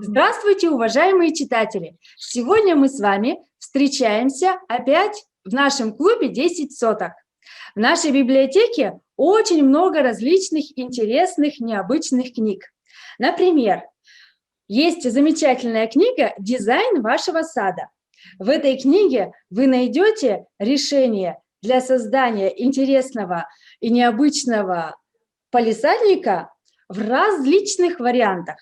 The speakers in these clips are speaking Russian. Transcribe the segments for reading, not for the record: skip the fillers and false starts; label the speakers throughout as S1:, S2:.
S1: Здравствуйте, уважаемые читатели! Сегодня мы с вами встречаемся опять в нашем клубе 10 соток. В нашей библиотеке очень много различных интересных, необычных книг. Например, есть замечательная книга «Дизайн вашего сада». В этой книге вы найдете решение для создания интересного и необычного палисадника в различных вариантах.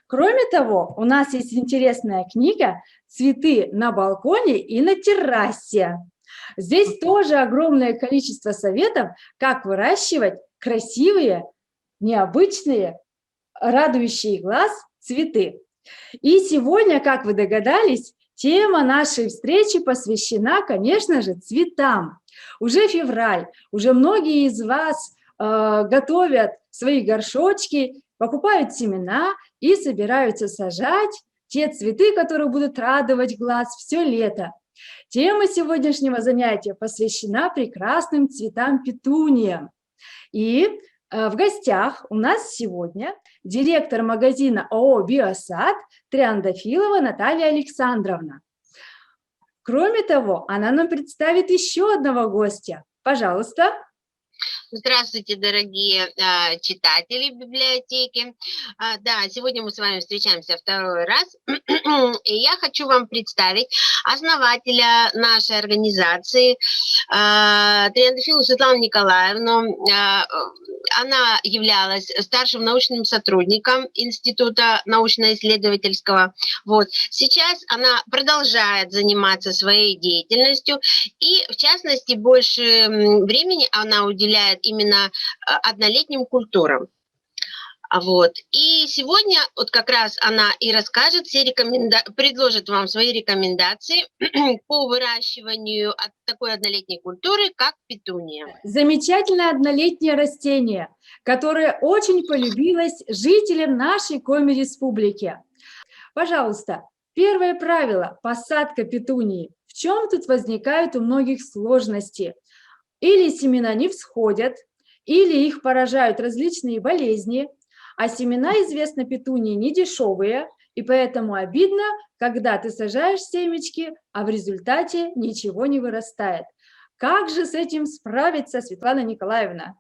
S1: Кроме того, у нас есть интересная книга «Цветы на балконе и на террасе». Здесь тоже огромное количество советов, как выращивать красивые, необычные, радующие глаз цветы. И сегодня, как вы догадались, тема нашей встречи посвящена, конечно же, цветам. Уже февраль, уже многие из вас готовят свои горшочки, покупают семена и собираются сажать те цветы, которые будут радовать глаз все лето. Тема сегодняшнего занятия посвящена прекрасным цветам петуниям. И в гостях у нас сегодня директор магазина ООО «Биосад» Триандафилова Наталья Александровна. Кроме того, она нам представит еще одного гостя. Пожалуйста.
S2: Здравствуйте, дорогие читатели библиотеки. Да, сегодня мы с вами встречаемся второй раз. И я хочу вам представить основателя нашей организации Триандафилову Светлану Николаевну. Она являлась старшим научным сотрудником Института научно-исследовательского. Вот. Сейчас она продолжает заниматься своей деятельностью, и, в частности, больше времени она уделяет именно однолетним культурам. Вот. И сегодня вот как раз она и расскажет предложит вам свои рекомендации по выращиванию такой однолетней культуры, как петуния.
S1: Замечательное однолетнее растение, которое очень полюбилось жителям нашей Коми-республики. Пожалуйста, первое правило – посадка петунии. В чем тут возникают у многих сложности? Или семена не всходят, или их поражают различные болезни, а семена, известно, петунии не дешевые, и поэтому обидно, когда ты сажаешь семечки, а в результате ничего не вырастает. Как же с этим справиться, Светлана Николаевна?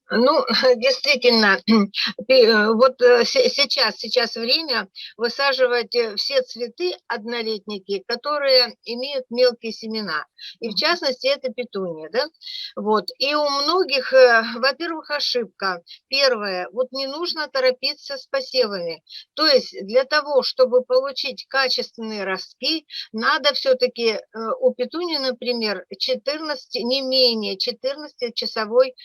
S3: Ну, действительно, вот сейчас время высаживать все цветы однолетники, которые имеют мелкие семена. И в частности, это петуния, да? Вот. И у многих, во-первых, ошибка. Первое, вот не нужно торопиться с посевами. То есть для того, чтобы получить качественные ростки, надо все-таки у петунии, например, 14, не менее 14-часовой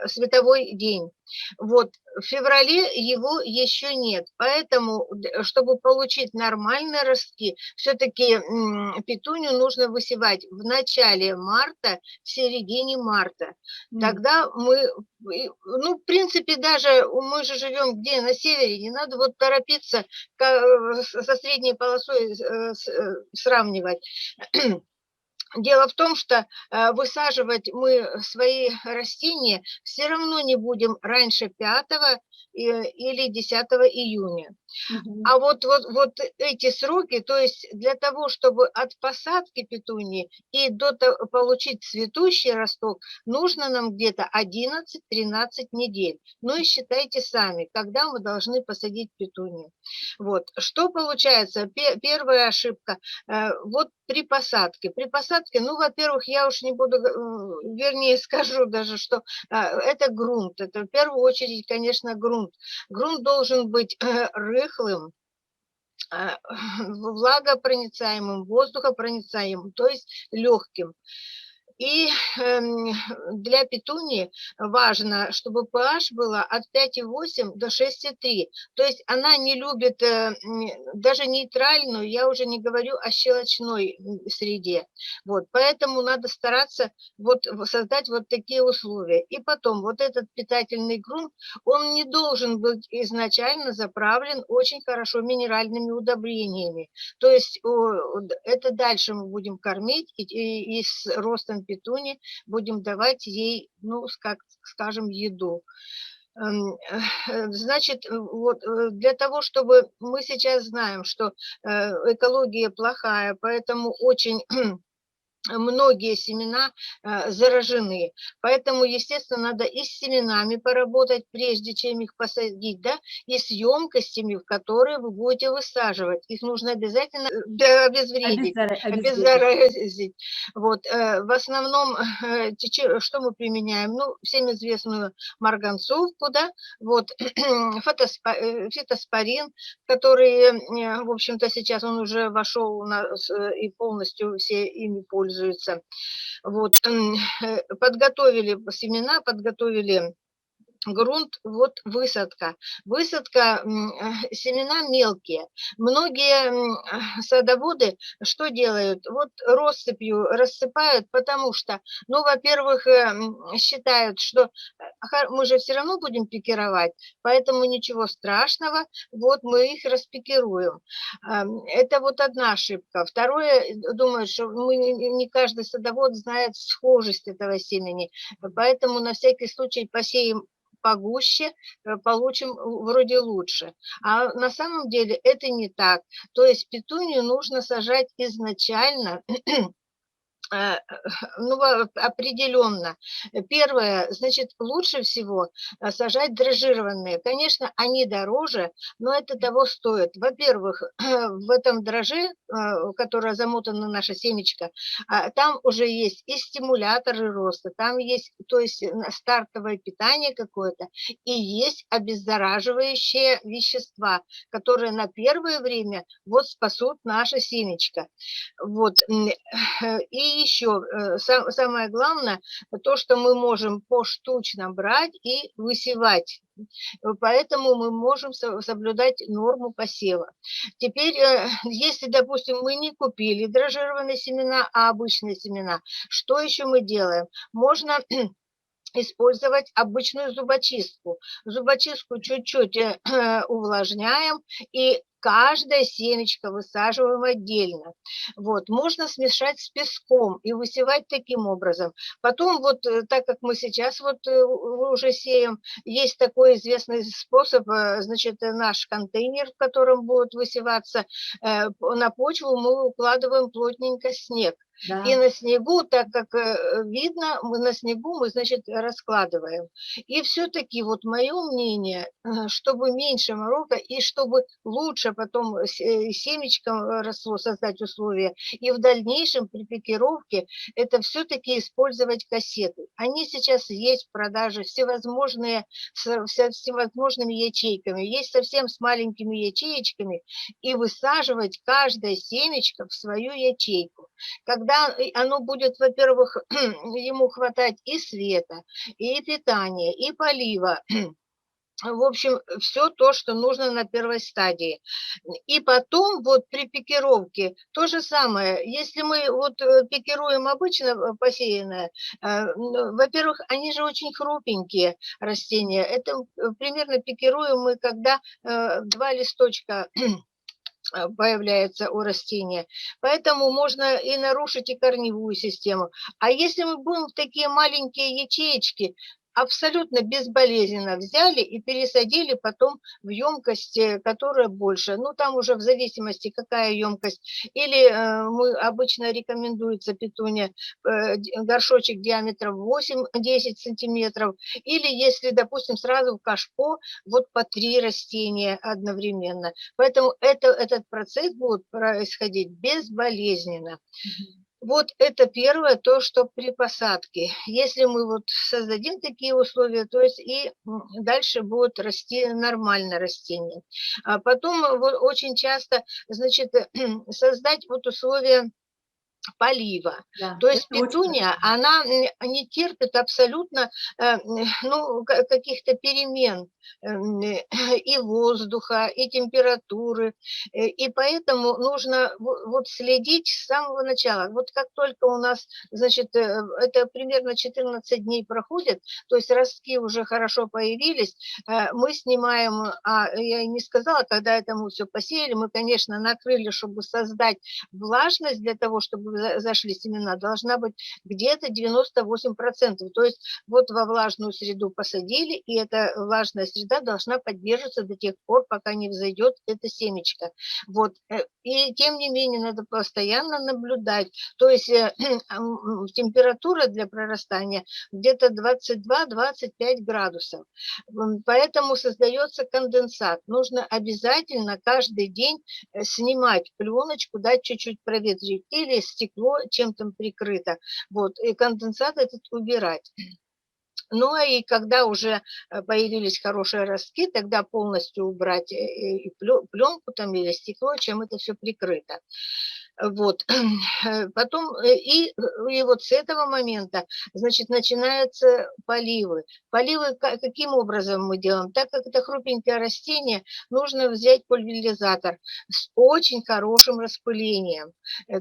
S3: световой день. Вот в феврале его еще нет, поэтому, чтобы получить нормальные ростки, все-таки петунию нужно высевать в начале марта, в середине марта. Тогда мы, ну, в принципе, даже мы же живем где? На севере, не надо вот торопиться со средней полосой сравнивать. Дело в том, что высаживать мы свои растения все равно не будем раньше 5 или 10 июня. А вот эти сроки, то есть для того, чтобы от посадки петунии и получить цветущий росток, нужно нам где-то 11-13 недель. Ну и считайте сами, когда мы должны посадить петунию. Вот. Что получается? Первая ошибка. Вот при посадке, ну, во-первых, я уж не буду, вернее, скажу даже, что это грунт. Это в первую очередь, конечно, грунт. Грунт должен быть рыхлым, влагопроницаемым, воздухопроницаемым, то есть легким. И для петунии важно, чтобы pH было от 5,8 до 6,3. То есть она не любит даже нейтральную, я уже не говорю о щелочной среде. Вот, поэтому надо стараться вот создать вот такие условия. И потом вот этот питательный грунт, он не должен быть изначально заправлен очень хорошо минеральными удобрениями. То есть это дальше мы будем кормить и с ростом петунии будем давать ей, ну, как скажем, еду. Значит, вот для того, чтобы мы сейчас знаем, что экология плохая, поэтому очень многие семена заражены. Поэтому, естественно, надо и с семенами поработать, прежде чем их посадить, да, и с емкостями, в которые вы будете высаживать. Их нужно обязательно обезвредить,
S1: Обезвредить.
S3: обеззаразить. Вот. В основном, что мы применяем? Ну, всем известную марганцовку, да, вот, фитоспорин, который, в общем-то, сейчас он уже вошел у нас и полностью все ими пользуются. Вот, подготовили семена, подготовили грунт, вот высадка. Высадка, семена мелкие. Многие садоводы что делают? Вот россыпью рассыпают, потому что, ну, во-первых, считают, что мы же все равно будем пикировать, поэтому ничего страшного, вот мы их распикируем. Это вот одна ошибка. Второе, думаю, что не каждый садовод знает схожесть этого семени, поэтому на всякий случай посеем погуще, получим вроде лучше. А на самом деле это не так. То есть петунию нужно сажать изначально ну, определенно. Первое, значит, лучше всего сажать дрожжированные. Конечно, они дороже, но это того стоит. Во-первых, в этом дрожже, которое замотано наше семечко, там уже есть и стимуляторы роста, там есть, то есть стартовое питание какое-то, и есть обеззараживающие вещества, которые на первое время вот спасут наше семечко. Вот. И еще самое главное, то, что мы можем поштучно брать и высевать. Поэтому мы можем соблюдать норму посева. Теперь, если, допустим, мы не купили дрожжированные семена, а обычные семена, что еще мы делаем? Можно использовать обычную зубочистку. Зубочистку чуть-чуть увлажняем и каждое семечко высаживаем отдельно. Вот. Можно смешать с песком и высевать таким образом. Потом, вот так как мы сейчас вот уже сеем, есть такой известный способ, значит, наш контейнер, в котором будет высеваться, на почву мы укладываем плотненько снег.
S1: Да.
S3: И на снегу, так как видно, на снегу мы, значит, раскладываем. И все-таки вот мое мнение, чтобы меньше морока и чтобы лучше потом семечком росло, создать условия, и в дальнейшем при пикировке это все-таки использовать кассеты. Они сейчас есть в продаже всевозможные, с всевозможными ячейками, есть совсем с маленькими ячеечками, и высаживать каждое семечко в свою ячейку. Когда оно будет, во-первых, ему хватать и света, и питания, и полива, в общем, все то, что нужно на первой стадии. И потом вот при пикировке то же самое. Если мы вот пикируем обычно посеянное, во-первых, они же очень хрупенькие растения. Это примерно пикируем мы, когда 2 листочка появляется у растения. Поэтому можно и нарушить и корневую систему. А если мы будем в такие маленькие ячеечки, абсолютно безболезненно взяли и пересадили потом в емкость, которая больше. Ну, там уже в зависимости, какая емкость. Или мы обычно рекомендуется петуния горшочек диаметром 8-10 сантиметров. Или если, допустим, сразу в кашпо, вот по 3 растения одновременно. Поэтому этот процесс будет происходить безболезненно. Вот это первое, то, что при посадке. Если мы вот создадим такие условия, то есть и дальше будет расти нормально растение. А потом вот очень часто, значит, создать вот условия полива.
S1: Да,
S3: То есть
S1: это очень
S3: петуния,
S1: важно.
S3: она не терпит абсолютно ну, каких-то перемен. и воздуха, и температуры. И поэтому нужно вот следить с самого начала. Вот как только у нас, значит, это примерно 14 дней проходит, то есть ростки уже хорошо появились, мы снимаем, я не сказала, когда это мы все посеяли, мы, конечно, накрыли, чтобы создать влажность для того, чтобы зашли семена, должна быть где-то 98%. То есть вот во влажную среду посадили, и эта влажная среда должна поддерживаться до тех пор, пока не взойдет это семечко. Вот. И тем не менее надо постоянно наблюдать. То есть температура для прорастания где-то 22-25 градусов. Поэтому создается конденсат. Нужно обязательно каждый день снимать пленочку, дать чуть-чуть проветрить, или стекло чем-то прикрыто. Вот, и конденсат этот убирать. Ну, и когда уже появились хорошие ростки, тогда полностью убрать и пленку там или стекло, чем это все прикрыто. Вот. Потом, и вот с этого момента, значит, начинаются поливы. Поливы каким образом мы делаем? Так как это хрупенькое растение, нужно взять пульверизатор с очень хорошим распылением.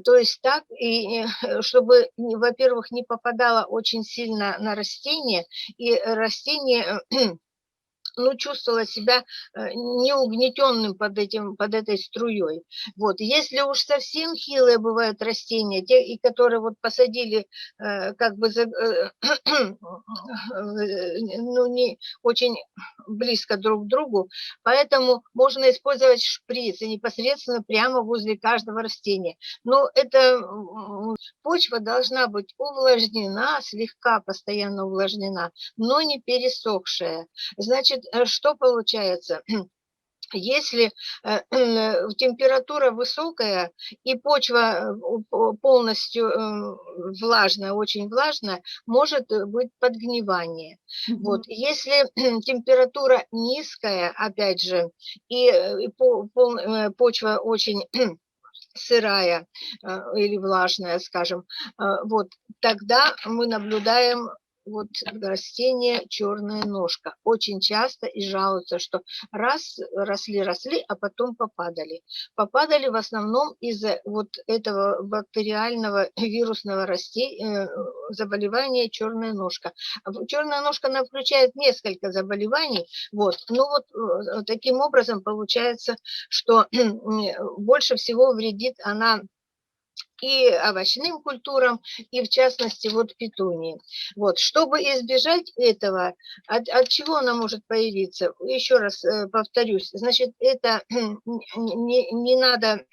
S3: То есть так, и чтобы, во-первых, не попадало очень сильно на растение, и растение ну, чувствовала себя неугнетенным под этой струей. Вот. Если уж совсем хилые бывают растения, те, и которые вот посадили как бы ну, не очень близко друг к другу, поэтому можно использовать шприц и непосредственно прямо возле каждого растения. Но это почва должна быть увлажнена, слегка постоянно увлажнена, но не пересохшая. Значит, что получается? Если температура высокая и почва полностью влажная, очень влажная, может быть подгнивание. Вот. Если температура низкая, опять же, и почва очень сырая или влажная, скажем, вот, тогда мы наблюдаем вот растение черная ножка. Очень часто и жалуются, что раз росли, а потом попадали. Попадали в основном из-за вот этого бактериального вирусного заболевания черная ножка. Черная ножка, она включает несколько заболеваний. Вот. Ну вот таким образом получается, что больше всего вредит она и овощным культурам, и в частности вот петунии. Вот, чтобы избежать этого, от чего она может появиться? Еще раз повторюсь, значит, это не надо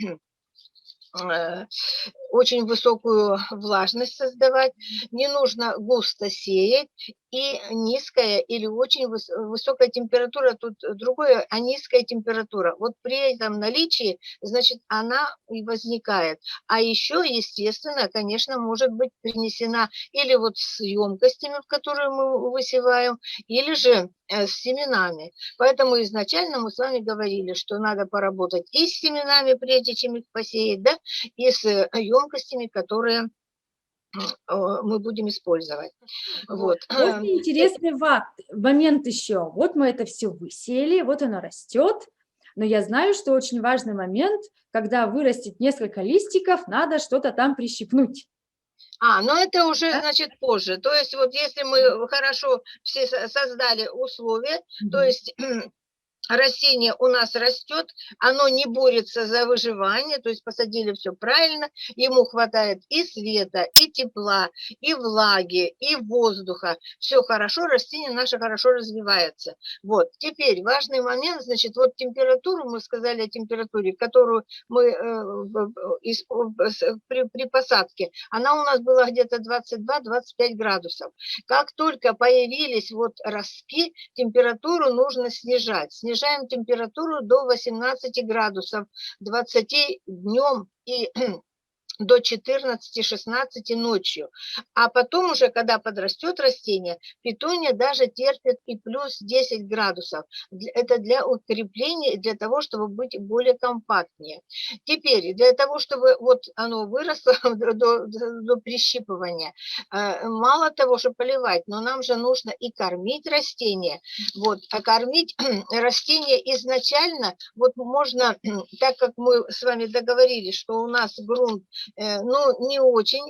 S3: очень высокую влажность создавать, не нужно густо сеять, и низкая или очень высокая температура, тут другое, а низкая температура. Вот при этом наличии, значит, она и возникает. А еще, естественно, конечно, может быть принесена или вот с емкостями, в которые мы высеваем, или же с семенами. Поэтому изначально мы с вами говорили, что надо поработать и с семенами, прежде чем их посеять, да, и с емкостями, которые мы будем использовать. Вот.
S1: Вот интересный момент еще. Вот мы это все высеяли, вот оно растет. Но я знаю, что очень важный момент, когда вырастет несколько листиков, надо что-то там прищипнуть.
S3: Ну это уже,
S1: Да?
S3: значит, позже. То есть вот если мы хорошо все создали условия, то есть растение у нас растет, оно не борется за выживание, то есть посадили все правильно, ему хватает и света, и тепла, и влаги, и воздуха, все хорошо, растение наше хорошо развивается. Вот, теперь важный момент, значит, вот температуру, мы сказали о температуре, которую мы при посадке, она у нас была где-то 22-25 градусов. Как только появились вот ростки, температуру нужно снижать. Снижаем температуру до 18 градусов, 20 днем и до 14-16 ночью. А потом уже, когда подрастет растение, петуния даже терпит и плюс 10 градусов. Это для укрепления, для того, чтобы быть более компактнее. Теперь, для того, чтобы вот оно выросло до прищипывания, мало того, что поливать, но нам же нужно и кормить растения. Вот, а кормить растения изначально, вот можно, так как мы с вами договорились, что у нас грунт ну, не очень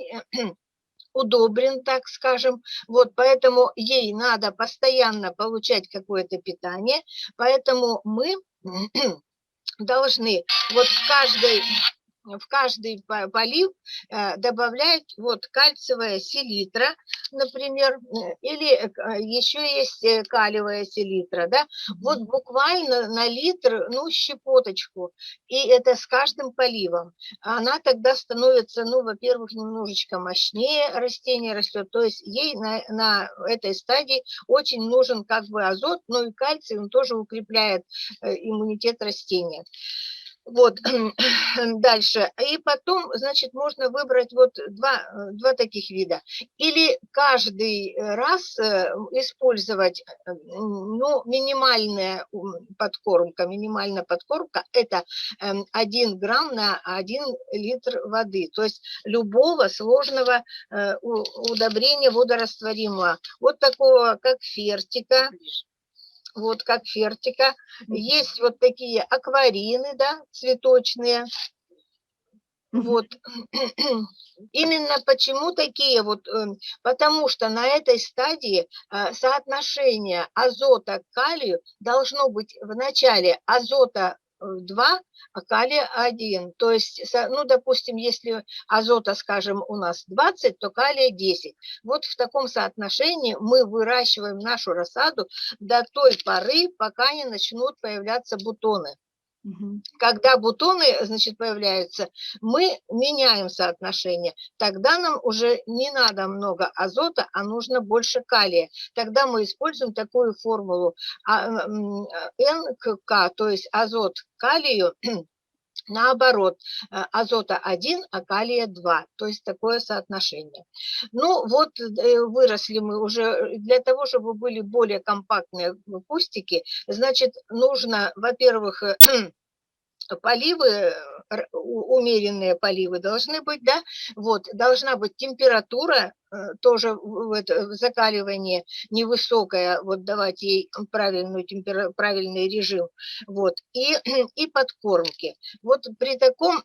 S3: удобрен, так скажем, вот, поэтому ей надо постоянно получать какое-то питание, поэтому мы должны вот в каждый полив добавлять вот кальциевая селитра, например, или еще есть калиевая селитра, да, вот буквально на литр, ну, щепоточку, и это с каждым поливом. Она тогда становится, ну, во-первых, немножечко мощнее растение растет, то есть ей на этой стадии очень нужен как бы азот, но и кальций, он тоже укрепляет иммунитет растения. Вот, дальше. И потом, значит, можно выбрать вот два таких вида. Или каждый раз использовать, ну, минимальная подкормка, это 1 грамм на 1 литр воды, то есть любого сложного удобрения водорастворимого, вот такого, как фертика, вот как фертика. Есть вот такие акварины, да, цветочные. Вот. Именно почему такие вот, потому что на этой стадии соотношение азота к калию должно быть в начале азота 2, а калия 1. То есть, ну, допустим, если азота, скажем, у нас 20, то калия 10. Вот в таком соотношении мы выращиваем нашу рассаду до той поры, пока не начнут появляться бутоны. Когда бутоны, значит, появляются, мы меняем соотношение. Тогда нам уже не надо много азота, а нужно больше калия. Тогда мы используем такую формулу N к К, то есть азот к калию, наоборот, азота 1, а калия 2, то есть такое соотношение. Ну вот выросли мы уже, для того, чтобы были более компактные кустики, значит, нужно, во-первых, поливы, умеренные поливы должны быть, да, вот, должна быть температура, тоже в закаливании невысокая, вот давать ей правильный режим, вот, и подкормки. Вот при таком,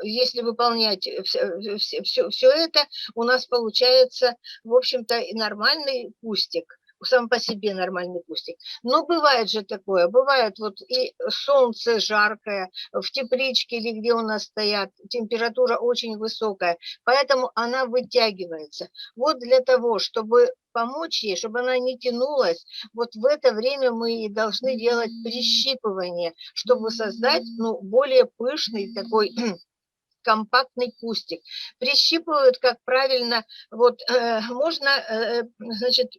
S3: если выполнять все это, у нас получается, в общем-то, нормальный кустик. Сам по себе нормальный кустик. Но бывает же такое, бывает вот и солнце жаркое, в тепличке или где у нас стоят, температура очень высокая, поэтому она вытягивается. Вот для того, чтобы помочь ей, чтобы она не тянулась, вот в это время мы и должны делать прищипывание, чтобы создать, ну, более пышный такой компактный кустик. Прищипывают, как правильно, вот можно, значит,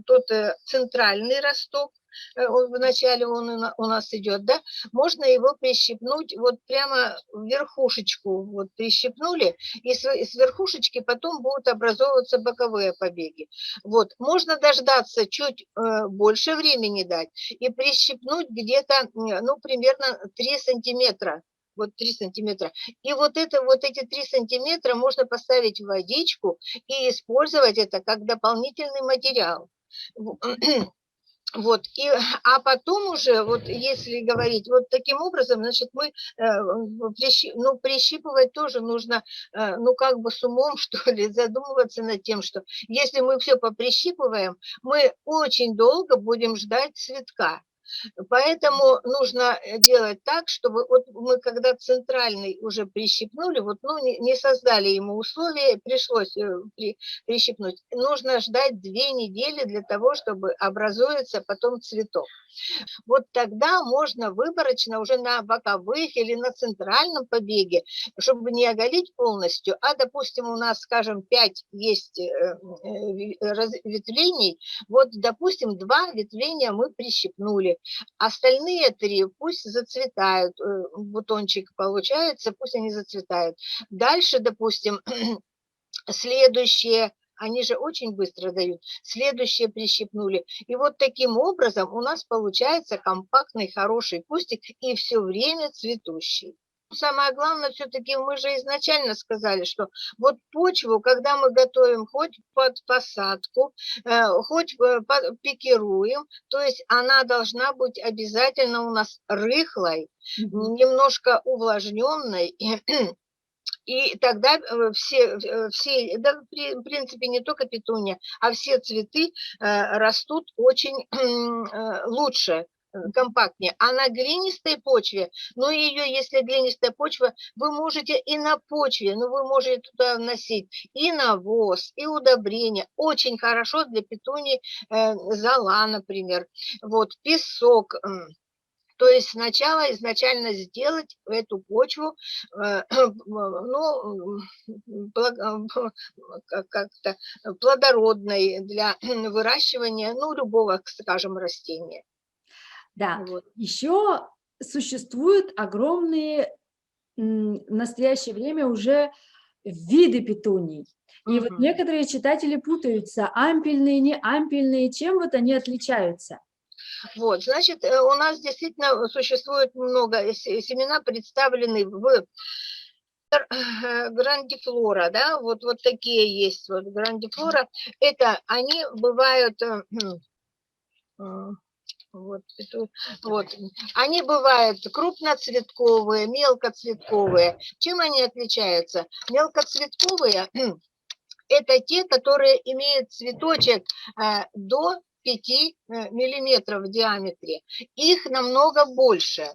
S3: тот центральный росток, вначале он у нас идет, да, можно его прищипнуть вот прямо в верхушечку, вот прищипнули, и с верхушечки потом будут образовываться боковые побеги. Вот, можно дождаться, чуть больше времени дать и прищипнуть где-то, ну, примерно 3 сантиметра. Вот 3 сантиметра. И вот эти 3 сантиметра можно поставить в водичку и использовать это как дополнительный материал. Вот, а потом уже, вот если говорить вот таким образом, значит, мы, прищипывать тоже нужно, ну, как бы с умом, что ли, задумываться над тем, что если мы все поприщипываем, мы очень долго будем ждать цветка. Поэтому нужно делать так, чтобы вот мы когда центральный уже прищипнули, вот, ну, не создали ему условия, пришлось прищипнуть. Нужно ждать 2 недели для того, чтобы образуется потом цветок. Вот тогда можно выборочно уже на боковых или на центральном побеге, чтобы не оголить полностью, а, допустим, у нас, скажем, 5 есть ветвлений, вот, допустим, 2 ветвления мы прищипнули, Остальные 3 пусть зацветают, бутончик получается, пусть они зацветают. Дальше, допустим, следующие, они же очень быстро дают, следующие прищипнули. И вот таким образом у нас получается компактный, хороший кустик и все время цветущий. Самое главное, все-таки мы же изначально сказали, что вот почву, когда мы готовим хоть под посадку, хоть пикируем, то есть она должна быть обязательно у нас рыхлой, немножко увлажненной, и тогда все, да, в принципе, не только петуния, а все цветы растут очень лучше, компактнее. А на глинистой почве, ну ее, если глинистая почва, вы можете и на почве, ну вы можете туда вносить и навоз, и удобрения. Очень хорошо для петуний зола, например. Вот, песок. То есть сначала изначально сделать эту почву, ну, как-то плодородной для выращивания, ну, любого, скажем, растения.
S1: Да,
S3: Вот.
S1: еще существуют огромные в настоящее время уже виды петуний. И вот некоторые читатели путаются, ампельные, не ампельные, чем вот они отличаются?
S3: Вот, значит, у нас действительно существует много семена, представлены в грандифлора, да, вот такие есть, вот грандифлора, это они бывают, вот, они бывают крупноцветковые, мелкоцветковые. Чем они отличаются? Мелкоцветковые это те, которые имеют цветочек до 5 миллиметров в диаметре. Их намного больше.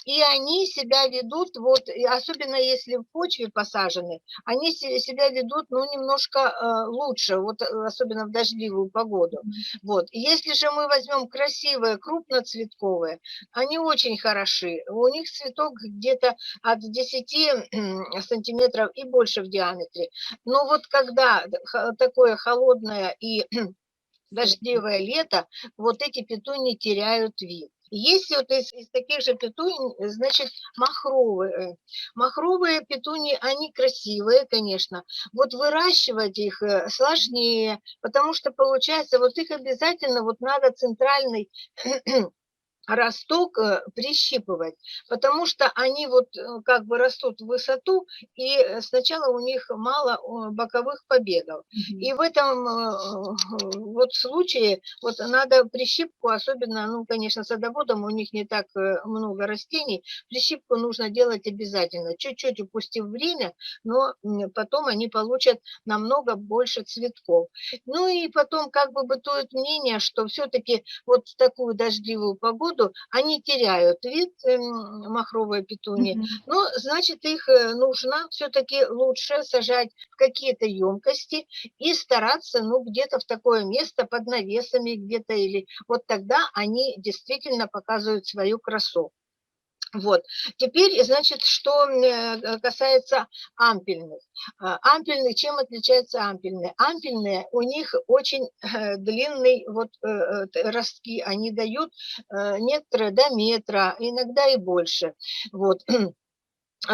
S3: И они себя ведут, вот, особенно если в почве посажены, они себя ведут, ну, немножко лучше, вот, особенно в дождливую погоду. Вот. Если же мы возьмем красивые, крупноцветковые, они очень хороши. У них цветок где-то от 10 сантиметров и больше в диаметре. Но вот когда такое холодное и дождливое лето, вот эти петунии теряют вид. Есть вот из таких же петуний, значит, махровые. Махровые петунии, они красивые, конечно. Вот выращивать их сложнее, потому что получается, вот их обязательно вот надо центральный росток прищипывать, потому что они вот как бы растут в высоту, и сначала у них мало боковых побегов. И в этом вот случае вот надо прищипку, особенно, ну, конечно, садоводам, у них не так много растений, прищипку нужно делать обязательно, чуть-чуть упустив время, но потом они получат намного больше цветков. Ну и потом как бы бытует мнение, что все-таки вот в такую дождливую погоду они теряют вид, махровые петунии, но значит их нужно все-таки лучше сажать в какие-то емкости и стараться, ну, где-то в такое место под навесами где-то, или вот тогда они действительно показывают свою красу. Вот. Теперь, значит, что касается ампельных. Ампельные, чем отличаются ампельные? Ампельные, у них очень длинный вот ростки, они дают некоторые до метра, иногда и больше. Вот.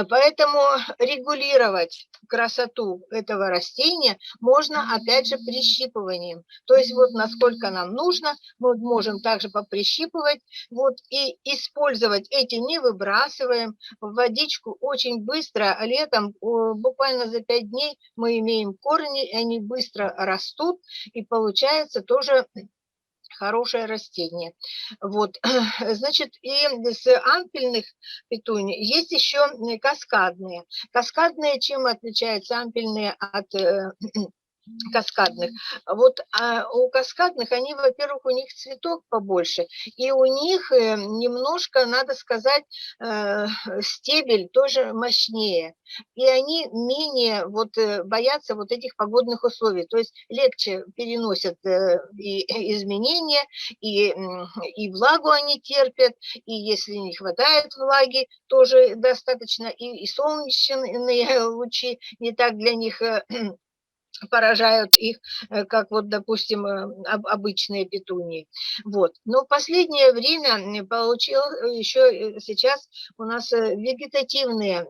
S3: Поэтому регулировать красоту этого растения можно, опять же, прищипыванием. То есть вот насколько нам нужно, мы можем также поприщипывать, вот, и использовать эти, не выбрасываем в водичку очень быстро. Летом буквально за 5 дней мы имеем корни, они быстро растут, и получается тоже хорошее растение. Вот, значит, и с ампельных петуний есть еще каскадные. Каскадные чем отличаются ампельные от каскадных? Вот у каскадных, они, во-первых, у них цветок побольше, и у них немножко, надо сказать, стебель тоже мощнее, и они менее вот боятся вот этих погодных условий, то есть легче переносят и изменения, и влагу они терпят, и если не хватает влаги, тоже достаточно, и солнечные лучи не так для них поражают их, как вот, допустим, обычные петунии. Вот. Но в последнее время получил еще сейчас у нас вегетативные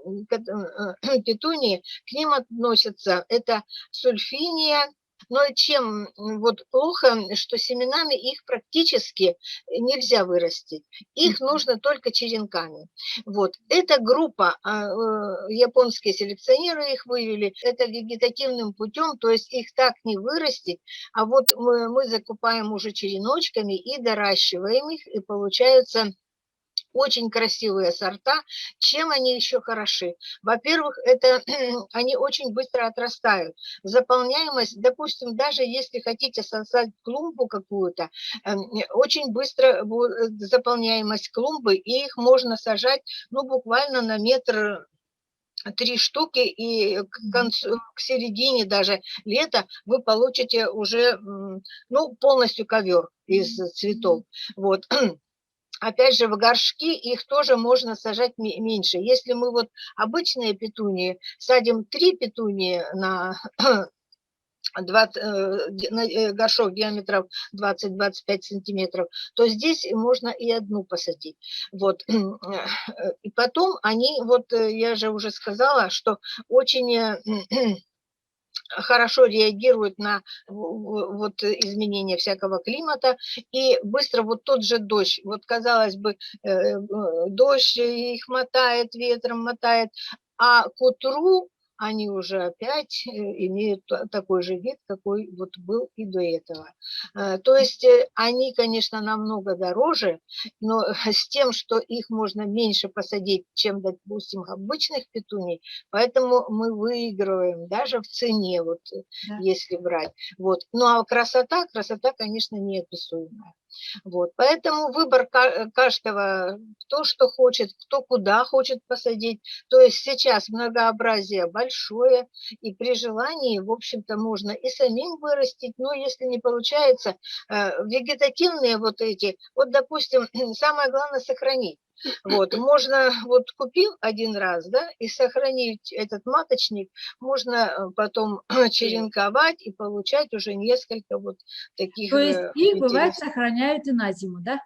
S3: петунии, к ним относятся это сульфиния, но чем вот плохо, что семенами их практически нельзя вырастить. Их нужно только черенками. Вот. Эта группа, японские селекционеры их вывели, это вегетативным путем, то есть их так не вырастить, а вот мы закупаем уже череночками и доращиваем их, и получаются очень красивые сорта. Чем они еще хороши? Во-первых, это они очень быстро отрастают. Заполняемость, допустим, даже если хотите создать клумбу какую-то, очень быстро заполняемость клумбы, и их можно сажать, ну, буквально на метр 3 штуки, и к середине даже лета вы получите уже, ну, полностью ковер из цветов. Вот. Опять же, в горшки их тоже можно сажать меньше. Если мы вот обычные петунии садим 3 петунии на горшок диаметром 20-25 сантиметров, то здесь можно и одну посадить. Вот. И потом они, вот я же уже сказала, что очень хорошо реагируют на вот изменения всякого климата, и быстро вот тот же дождь, вот казалось бы, дождь их мотает, ветром мотает, а к утру они уже опять имеют такой же вид, какой вот был и до этого. То есть они, конечно, намного дороже, но с тем, что их можно меньше посадить, чем, допустим, обычных петуний, поэтому мы выигрываем даже в цене, вот,
S1: Да.
S3: если брать. Вот. Ну а красота, конечно, неописуемая. Вот. Поэтому выбор каждого, кто что хочет, кто куда хочет посадить. То есть сейчас многообразие большое, и при желании, в общем-то, можно и самим вырастить, но если не получается, вегетативные вот эти, вот, допустим, самое главное сохранить. Вот, можно, вот купил один раз, да, и сохранить этот маточник, можно потом черенковать и получать уже несколько вот таких
S1: То есть их, бывает,
S3: интересных.
S1: сохраняют и на зиму, да?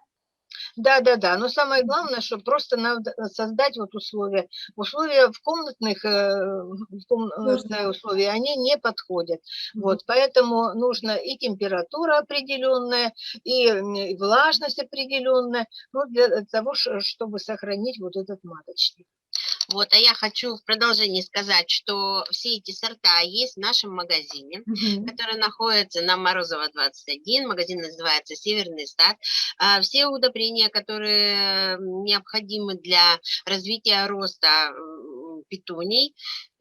S3: Да, но самое главное, что просто надо создать вот условия. Условия в комнатные условия, они не подходят. Вот, поэтому нужно и температура определенная, и влажность определенная, ну, для того, чтобы сохранить вот этот маточник.
S2: Вот, а я хочу в продолжении сказать, что все эти сорта есть в нашем магазине, который находится на Морозова, 21. Магазин называется «Северный сад». Все удобрения, которые необходимы для развития роста петуний.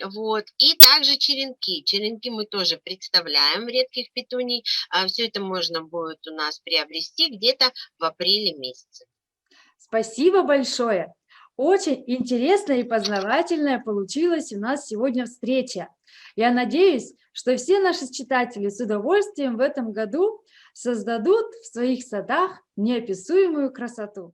S2: Вот. И также черенки. Черенки мы тоже представляем, редких петуний. Все это можно будет у нас приобрести где-то в апреле месяце.
S1: Спасибо большое. Очень интересная и познавательная получилась у нас сегодня встреча. Я надеюсь, что все наши читатели с удовольствием в этом году создадут в своих садах неописуемую красоту.